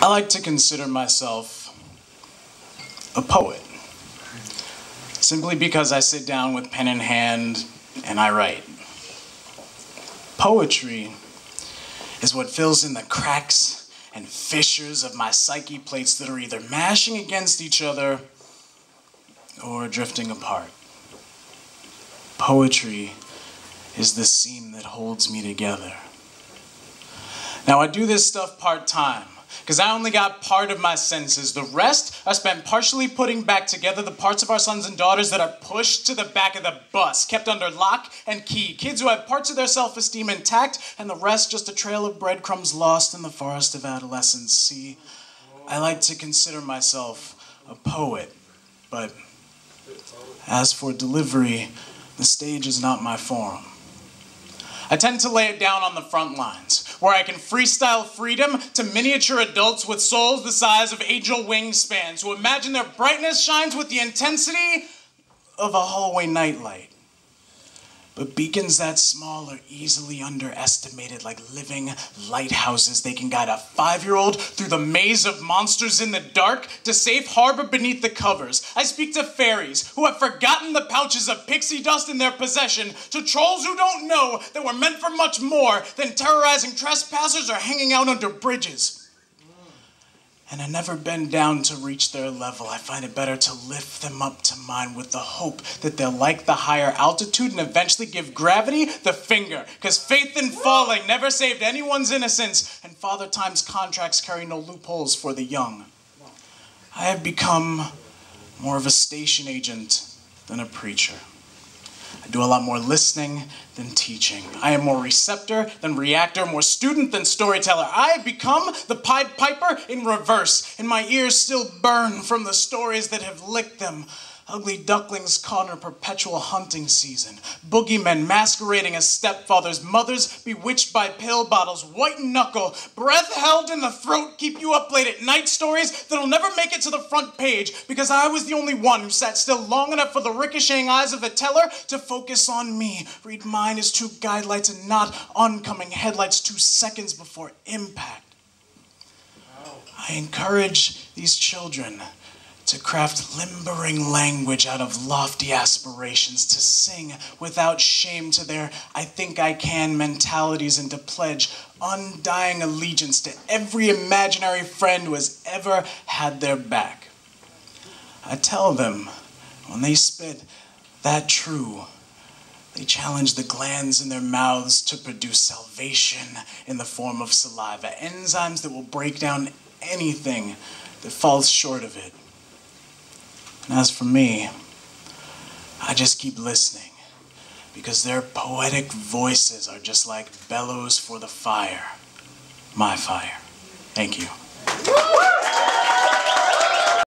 I like to consider myself a poet, simply because I sit down with pen in hand and I write. Poetry is what fills in the cracks and fissures of my psyche plates that are either mashing against each other or drifting apart. Poetry is the seam that holds me together. Now, I do this stuff part-time, because I only got part of my senses. The rest are spent partially putting back together the parts of our sons and daughters that are pushed to the back of the bus, kept under lock and key. Kids who have parts of their self-esteem intact, and the rest just a trail of breadcrumbs lost in the forest of adolescence. See, I like to consider myself a poet, but as for delivery, the stage is not my forum. I tend to lay it down on the front lines, where I can freestyle freedom to miniature adults with souls the size of angel wingspans, who imagine their brightness shines with the intensity of a hallway nightlight. But beacons that small are easily underestimated, like living lighthouses. They can guide a 5-year-old through the maze of monsters in the dark to safe harbor beneath the covers. I speak to fairies who have forgotten the pouches of pixie dust in their possession, to trolls who don't know that we're meant for much more than terrorizing trespassers or hanging out under bridges. And I never bend down to reach their level. I find it better to lift them up to mine with the hope that they'll like the higher altitude and eventually give gravity the finger. Because faith in falling never saved anyone's innocence, and Father Time's contracts carry no loopholes for the young. I have become more of a station agent than a preacher. I do a lot more listening than teaching. I am more receptor than reactor, more student than storyteller. I have become the Pied Piper in reverse, and my ears still burn from the stories that have licked them. Ugly ducklings caught in a perpetual hunting season. Boogeymen masquerading as stepfathers. Mothers bewitched by pill bottles. White knuckle. Breath held in the throat. Keep you up late at night stories that'll never make it to the front page because I was the only one who sat still long enough for the ricocheting eyes of the teller to focus on me. Read mine as 2 guidelights and not oncoming headlights 2 seconds before impact. I encourage these children to craft limbering language out of lofty aspirations, to sing without shame to their I think I can mentalities, and to pledge undying allegiance to every imaginary friend who has ever had their back. I tell them, when they spit that true, they challenge the glands in their mouths to produce salvation in the form of saliva, enzymes that will break down anything that falls short of it. And as for me, I just keep listening, because their poetic voices are just like bellows for the fire. My fire. Thank you.